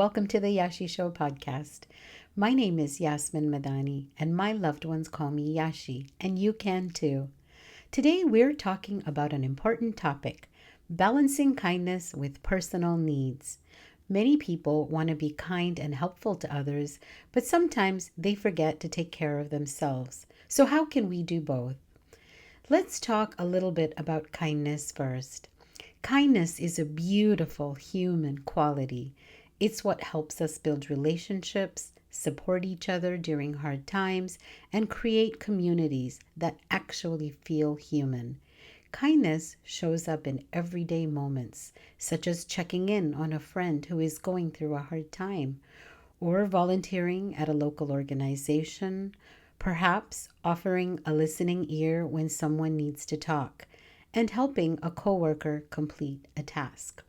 welcome to the Yashi Show podcast. My name is Yasmin Madani, and my loved ones call me Yashi, and you can too. Today we're talking about an important topic, balancing kindness with personal needs. Many people want to be kind and helpful to others, but sometimes they forget to take care of themselves. So how can we do both? Let's talk a little bit about kindness first. Kindness is a beautiful human quality. It's what helps us build relationships, support each other during hard times, and create communities that actually feel human. Kindness shows up in everyday moments, such as checking in on a friend who is going through a hard time, or volunteering at a local organization, perhaps offering a listening ear when someone needs to talk, and helping a coworker complete a task.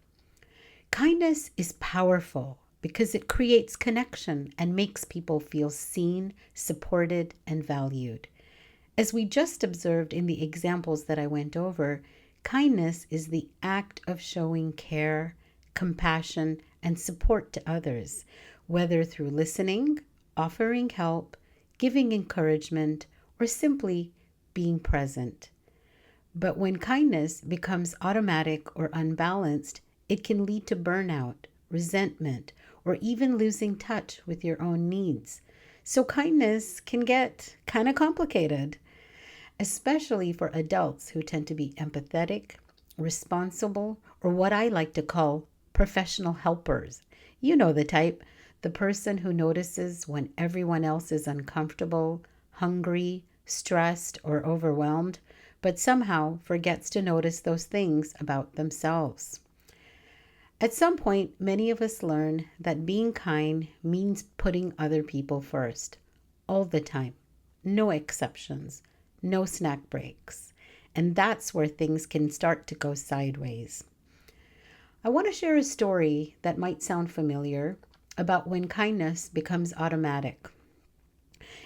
Kindness is powerful because it creates connection and makes people feel seen, supported, and valued. As we just observed in the examples that I went over, kindness is the act of showing care, compassion, and support to others, whether through listening, offering help, giving encouragement, or simply being present. But when kindness becomes automatic or unbalanced, it can lead to burnout, resentment, or even losing touch with your own needs. So kindness can get kind of complicated, especially for adults who tend to be empathetic, responsible, or what I like to call professional helpers. You know the type, the person who notices when everyone else is uncomfortable, hungry, stressed, or overwhelmed, but somehow forgets to notice those things about themselves. At some point, many of us learn that being kind means putting other people first, all the time, no exceptions, no snack breaks. And that's where things can start to go sideways. I want to share a story that might sound familiar about when kindness becomes automatic.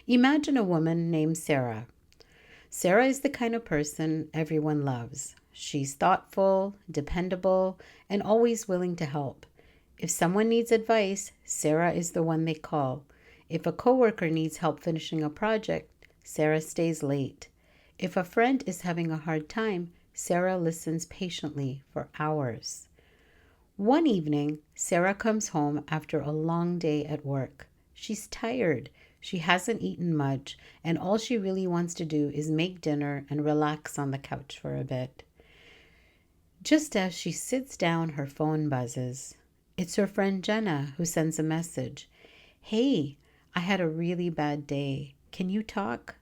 Imagine a woman named Sarah. Sarah is the kind of person everyone loves. She's thoughtful, dependable, and always willing to help. If someone needs advice, Sarah is the one they call. If a coworker needs help finishing a project, Sarah stays late. If a friend is having a hard time, Sarah listens patiently for hours. One evening, Sarah comes home after a long day at work. She's tired. She hasn't eaten much, and all she really wants to do is make dinner and relax on the couch for a bit. Just as she sits down, her phone buzzes. It's her friend Jenna who sends a message. "Hey, I had a really bad day. Can you talk?"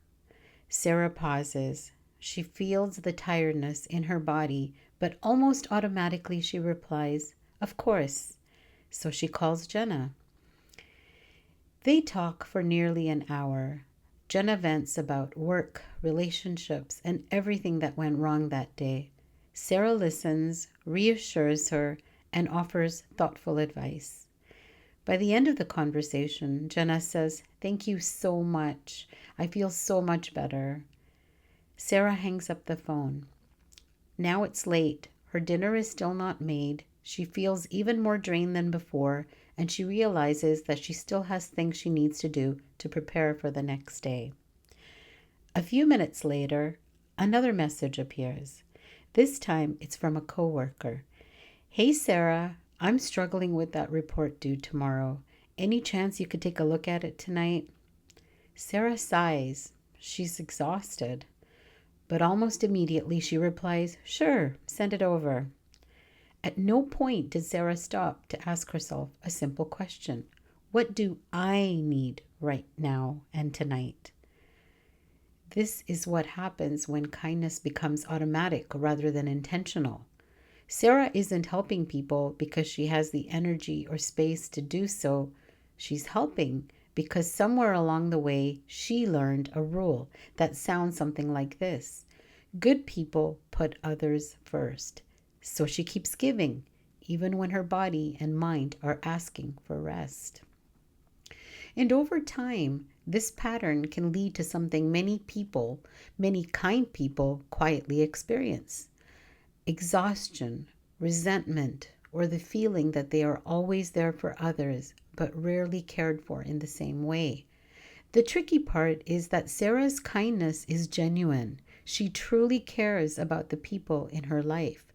Sarah pauses. She feels the tiredness in her body, but almost automatically she replies, "Of course." So she calls Jenna. They talk for nearly an hour. Jenna vents about work, relationships, and everything that went wrong that day. Sarah listens, reassures her, and offers thoughtful advice. By the end of the conversation, Jenna says, "Thank you so much. I feel so much better." Sarah hangs up the phone. Now it's late. Her dinner is still not made. She feels even more drained than before, and she realizes that she still has things she needs to do to prepare for the next day. A few minutes later, another message appears. This time it's from a coworker. "Hey Sarah, I'm struggling with that report due tomorrow. Any chance you could take a look at it tonight?" Sarah sighs. She's exhausted. But almost immediately she replies, "Sure, send it over." At no point did Sarah stop to ask herself a simple question. What do I need right now and tonight? This is what happens when kindness becomes automatic rather than intentional. Sarah isn't helping people because she has the energy or space to do so. She's helping because somewhere along the way she learned a rule that sounds something like this. Good people put others first. So she keeps giving, even when her body and mind are asking for rest. And over time, this pattern can lead to something many kind people quietly experience: exhaustion, resentment, or the feeling that they are always there for others but rarely cared for in the same way. The tricky part is that Sarah's kindness is genuine. She truly cares about the people in her life.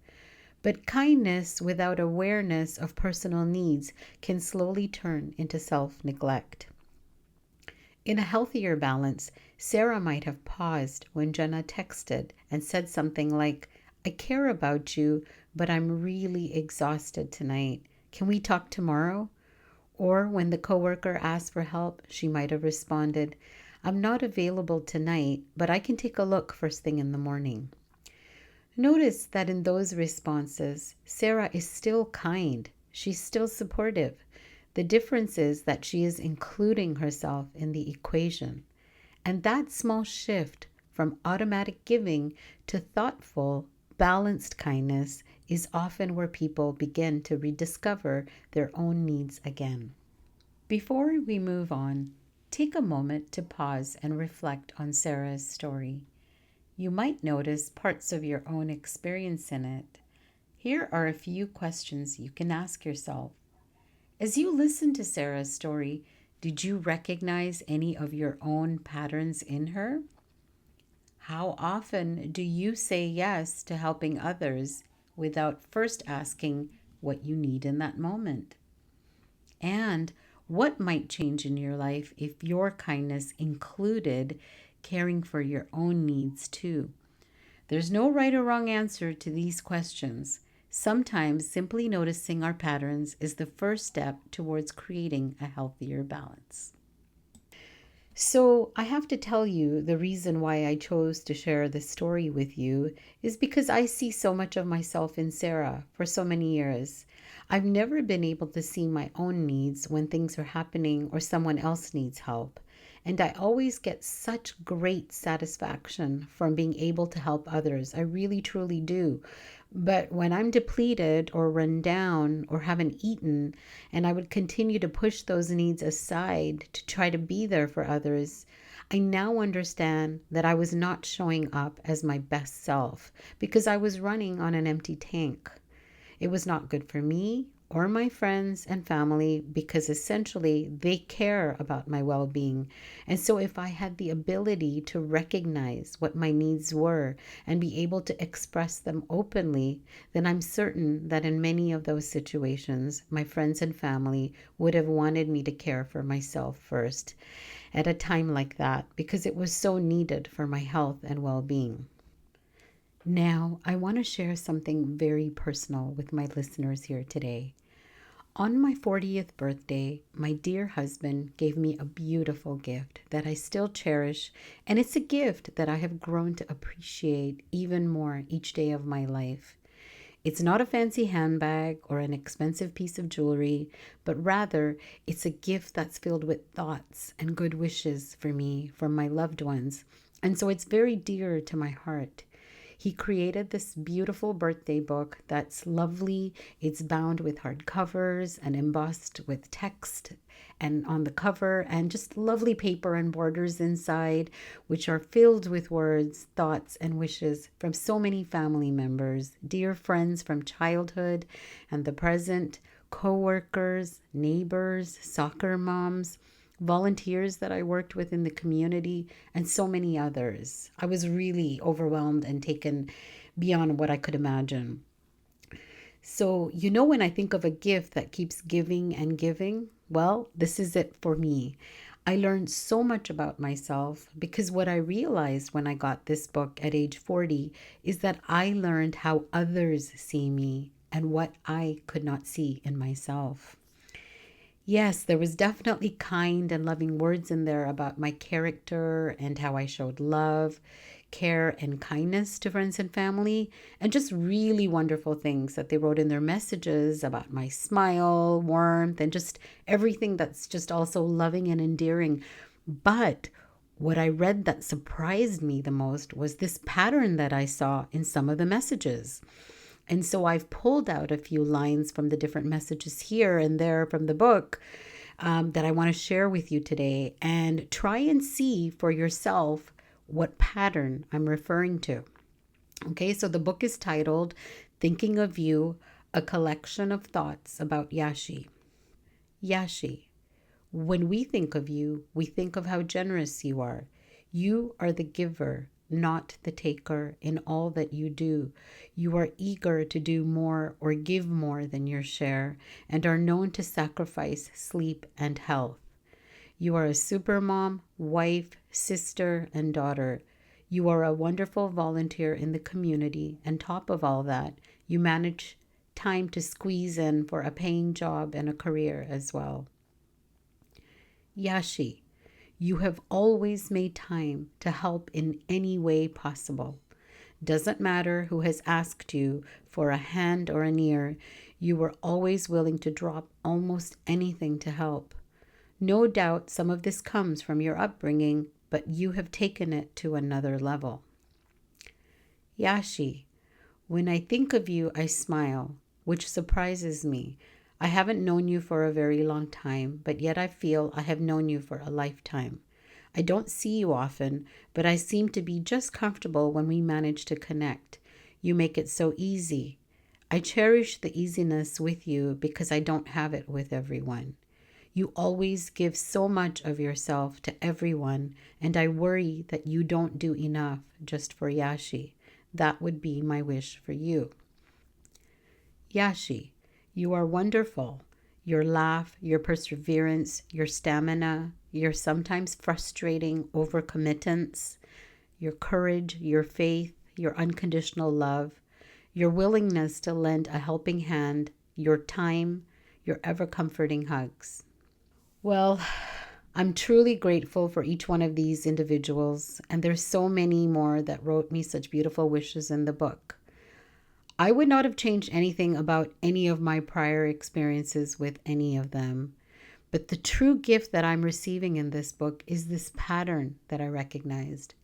But kindness without awareness of personal needs can slowly turn into self neglect. In a healthier balance, Sarah might have paused when Jenna texted and said something like, "I care about you, but I'm really exhausted tonight. Can we talk tomorrow?" Or when the coworker asked for help, she might have responded, "I'm not available tonight, but I can take a look first thing in the morning." Notice that in those responses, Sarah is still kind. She's still supportive. The difference is that she is including herself in the equation. And that small shift from automatic giving to thoughtful, balanced kindness is often where people begin to rediscover their own needs again. Before we move on, take a moment to pause and reflect on Sarah's story. You might notice parts of your own experience in it. Here are a few questions you can ask yourself. As you listen to Sarah's story, did you recognize any of your own patterns in her? How often do you say yes to helping others without first asking what you need in that moment? And what might change in your life if your kindness included caring for your own needs too? There's no right or wrong answer to these questions. Sometimes simply noticing our patterns is the first step towards creating a healthier balance. So, I have to tell you, the reason why I chose to share this story with you is because I see so much of myself in Sarah for so many years. I've never been able to see my own needs when things are happening or someone else needs help. And I always get such great satisfaction from being able to help others. I really, truly do. But when I'm depleted or run down or haven't eaten, and I would continue to push those needs aside to try to be there for others, I now understand that I was not showing up as my best self because I was running on an empty tank. It was not good for me or my friends and family because essentially they care about my well being. And so, if I had the ability to recognize what my needs were and be able to express them openly, then I'm certain that in many of those situations, my friends and family would have wanted me to care for myself first at a time like that because it was so needed for my health and well being. Now, I want to share something very personal with my listeners here today. On my 40th birthday, my dear husband gave me a beautiful gift that I still cherish, and it's a gift that I have grown to appreciate even more each day of my life. It's not a fancy handbag or an expensive piece of jewelry, but rather it's a gift that's filled with thoughts and good wishes for me from my loved ones, and so it's very dear to my heart. He created this beautiful birthday book that's lovely. It's bound with hard covers and embossed with text and on the cover and just lovely paper and borders inside, which are filled with words, thoughts, and wishes from so many family members, dear friends from childhood and the present, co-workers, neighbors, soccer moms, volunteers that I worked with in the community, and so many others. I was really overwhelmed and taken beyond what I could imagine. So, when I think of a gift that keeps giving and giving, well, this is it for me. I learned so much about myself because what I realized when I got this book at age 40 is that I learned how others see me and what I could not see in myself. Yes, there was definitely kind and loving words in there about my character and how I showed love, care, and kindness to friends and family, and just really wonderful things that they wrote in their messages about my smile, warmth, and just everything that's just also loving and endearing. But what I read that surprised me the most was this pattern that I saw in some of the messages. And so I've pulled out a few lines from the different messages here and there from the book that I want to share with you today and try and see for yourself what pattern I'm referring to. Okay, so the book is titled Thinking of You, a collection of thoughts about Yashi. Yashi, when we think of you, we think of how generous you are. You are the giver, not the taker, in all that you do. You are eager to do more or give more than your share, and are known to sacrifice sleep and health. You are a supermom, wife, sister, and daughter. You are a wonderful volunteer in the community, and top of all that, you manage time to squeeze in for a paying job and a career as well. Yashi, you have always made time to help in any way possible. Doesn't matter who has asked you for a hand or an ear, you were always willing to drop almost anything to help. No doubt some of this comes from your upbringing, but you have taken it to another level. Yashi, when I think of you, I smile, which surprises me. I haven't known you for a very long time, but yet I feel I have known you for a lifetime. I don't see you often, but I seem to be just comfortable when we manage to connect. You make it so easy. I cherish the easiness with you because I don't have it with everyone. You always give so much of yourself to everyone, and I worry that you don't do enough just for Yashi. That would be my wish for you. Yashi, you are wonderful. Your laugh, your perseverance, your stamina, your sometimes frustrating overcommittance, your courage, your faith, your unconditional love, your willingness to lend a helping hand, your time, your ever comforting hugs. Well, I'm truly grateful for each one of these individuals, and there's so many more that wrote me such beautiful wishes in the book. I would not have changed anything about any of my prior experiences with any of them, but the true gift that I'm receiving in this book is this pattern that I recognized.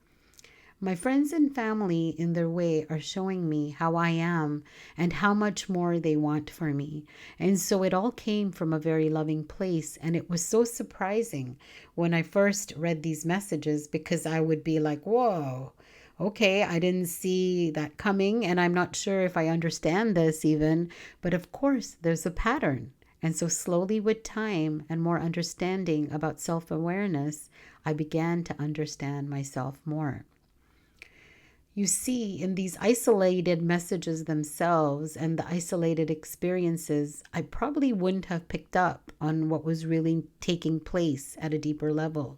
My friends and family, in their way, are showing me how I am and how much more they want for me. And so it all came from a very loving place. And it was so surprising when I first read these messages, because I would be like, whoa, okay, I didn't see that coming. And I'm not sure if I understand this even. But of course, there's a pattern. And so slowly, with time and more understanding about self-awareness, I began to understand myself more. You see, in these isolated messages themselves and the isolated experiences, I probably wouldn't have picked up on what was really taking place at a deeper level.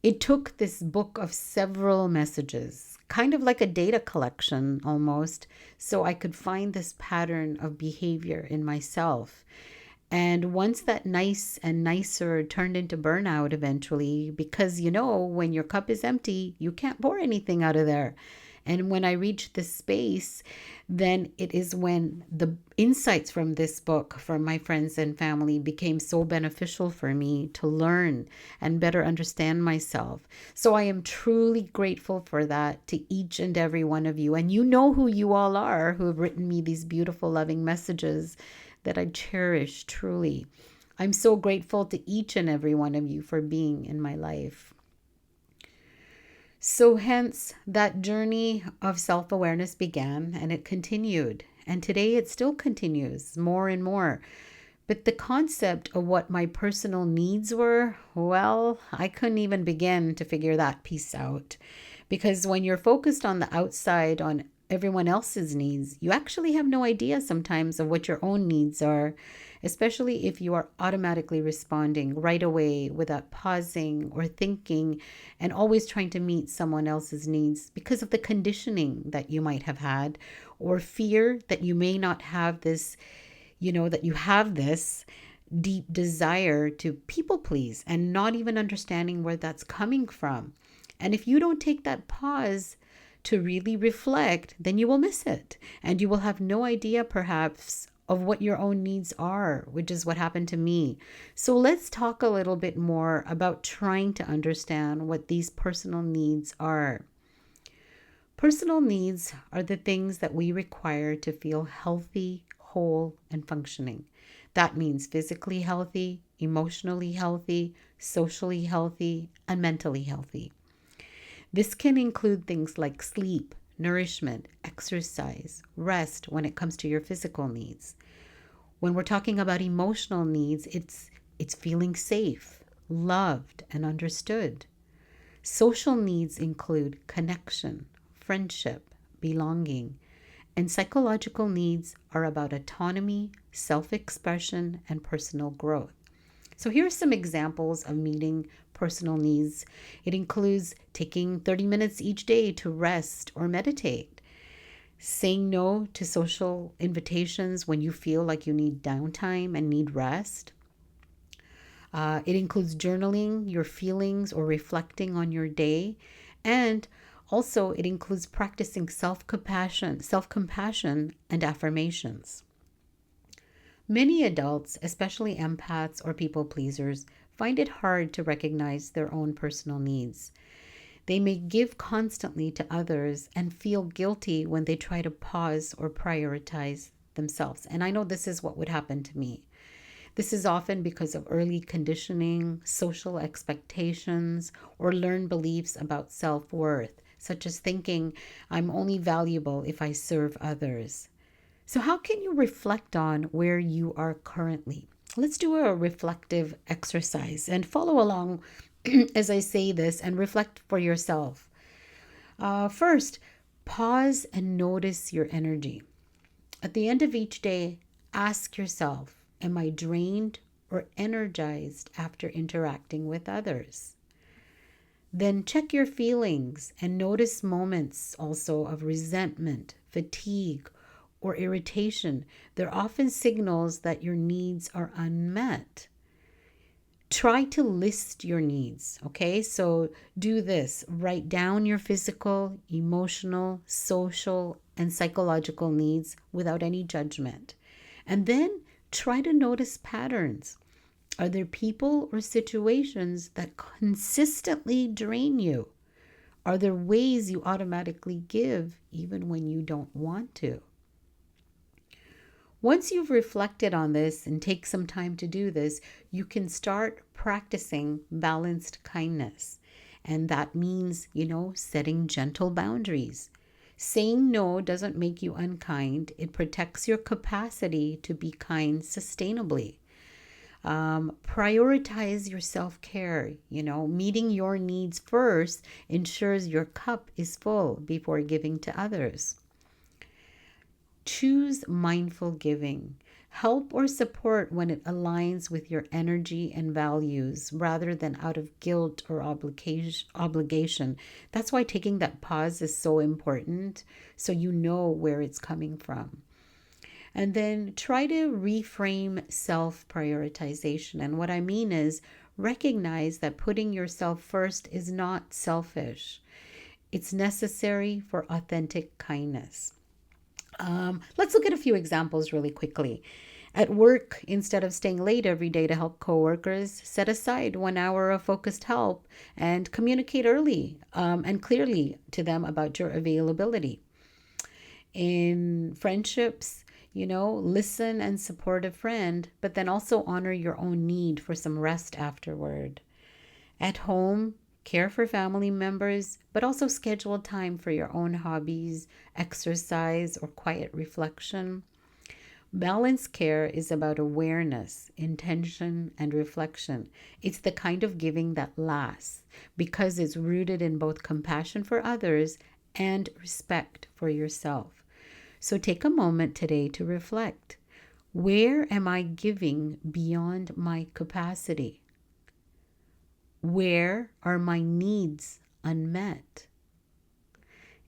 It took this book of several messages, kind of like a data collection almost, so I could find this pattern of behavior in myself. And once that nice and nicer turned into burnout eventually, because when your cup is empty, you can't pour anything out of there. And when I reached this space, then it is when the insights from this book, from my friends and family, became so beneficial for me to learn and better understand myself. So I am truly grateful for that to each and every one of you. And you know who you all are, who have written me these beautiful, loving messages that I cherish truly. I'm so grateful to each and every one of you for being in my life. So hence, that journey of self-awareness began, and it continued. And today it still continues more and more. But the concept of what my personal needs were, well, I couldn't even begin to figure that piece out. Because when you're focused on the outside, on everyone else's needs, you actually have no idea sometimes of what your own needs are, especially if you are automatically responding right away without pausing or thinking, and always trying to meet someone else's needs because of the conditioning that you might have had, or fear that you may not have this, that you have this deep desire to people please, and not even understanding where that's coming from. And if you don't take that pause to really reflect, then you will miss it. And you will have no idea, perhaps, of what your own needs are, which is what happened to me. So let's talk a little bit more about trying to understand what these personal needs are. Personal needs are the things that we require to feel healthy, whole, and functioning. That means physically healthy, emotionally healthy, socially healthy, and mentally healthy. This can include things like sleep, nourishment, exercise, rest when it comes to your physical needs. When we're talking about emotional needs, it's feeling safe, loved, and understood. Social needs include connection, friendship, belonging, and psychological needs are about autonomy, self expression, and personal growth. So, here are some examples of meeting personal needs. It includes taking 30 minutes each day to rest or meditate, saying no to social invitations when you feel like you need downtime and need rest. It includes journaling your feelings or reflecting on your day. And also, it includes practicing self-compassion and affirmations. Many adults, especially empaths or people pleasers, find it hard to recognize their own personal needs. They may give constantly to others and feel guilty when they try to pause or prioritize themselves. And I know this is what would happen to me. This is often because of early conditioning, social expectations, or learned beliefs about self worth, such as thinking I'm only valuable if I serve others. So, how can you reflect on where you are currently? Let's do a reflective exercise and follow along as I say this and reflect for yourself. First, pause and notice your energy. At the end of each day, ask yourself, am I drained or energized after interacting with others? Then check your feelings and notice moments also of resentment, fatigue, or irritation. They're often signals that your needs are unmet. Try to list your needs, okay? So do this. Write down your physical, emotional, social, and psychological needs without any judgment. And then try to notice patterns. Are there people or situations that consistently drain you? Are there ways you automatically give even when you don't want to? Once you've reflected on this and take some time to do this, you can start practicing balanced kindness. And that means, setting gentle boundaries. Saying no doesn't make you unkind, it protects your capacity to be kind sustainably. Prioritize your self care. Meeting your needs first ensures your cup is full before giving to others. Choose mindful giving. Help or support when it aligns with your energy and values rather than out of guilt or obligation. That's why taking that pause is so important, so you know where it's coming from. And then try to reframe self prioritization. And what I mean is recognize that putting yourself first is not selfish, it's necessary for authentic kindness. Let's look at a few examples really quickly. At work, instead of staying late every day to help coworkers, set aside 1 hour of focused help and communicate early and clearly to them about your availability. In friendships, listen and support a friend, but then also honor your own need for some rest afterward. At home, care for family members, but also schedule time for your own hobbies, exercise, or quiet reflection. Balanced care is about awareness, intention, and reflection. It's the kind of giving that lasts because it's rooted in both compassion for others and respect for yourself. So take a moment today to reflect. Where am I giving beyond my capacity? Where are my needs unmet?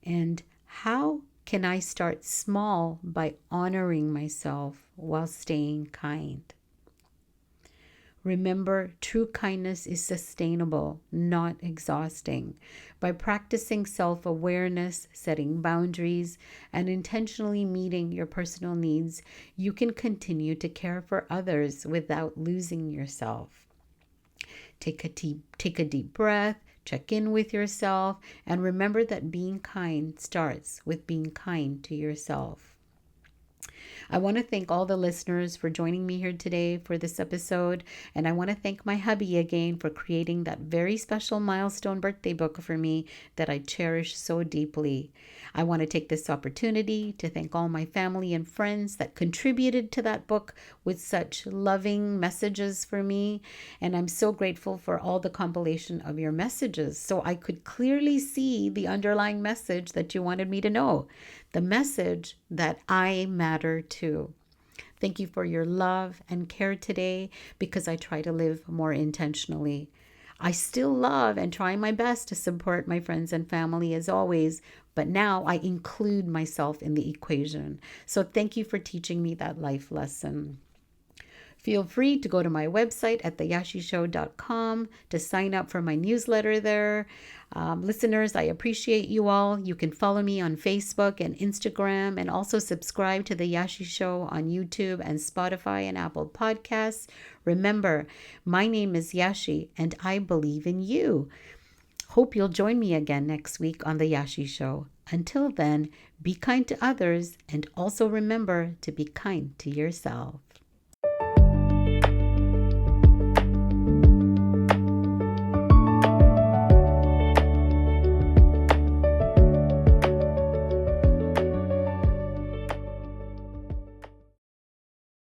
And how can I start small by honoring myself while staying kind? Remember, true kindness is sustainable, not exhausting. By practicing self awareness, setting boundaries, and intentionally meeting your personal needs, you can continue to care for others without losing yourself. Take a deep breath, check in with yourself, and remember that being kind starts with being kind to yourself. I want to thank all the listeners for joining me here today for this episode. And I want to thank my hubby again for creating that very special milestone birthday book for me that I cherish so deeply. I want to take this opportunity to thank all my family and friends that contributed to that book with such loving messages for me. And I'm so grateful for all the compilation of your messages so I could clearly see the underlying message that you wanted me to know, the message that I matter too. Thank you for your love and care today because I try to live more intentionally. I still love and try my best to support my friends and family as always, but now I include myself in the equation. So thank you for teaching me that life lesson. Feel free to go to my website at theyashishow.com to sign up for my newsletter there. Listeners, I appreciate you all. You can follow me on Facebook and Instagram and also subscribe to The Yashi Show on YouTube and Spotify and Apple Podcasts. Remember, my name is Yashi and I believe in you. Hope you'll join me again next week on The Yashi Show. Until then, be kind to others and also remember to be kind to yourself.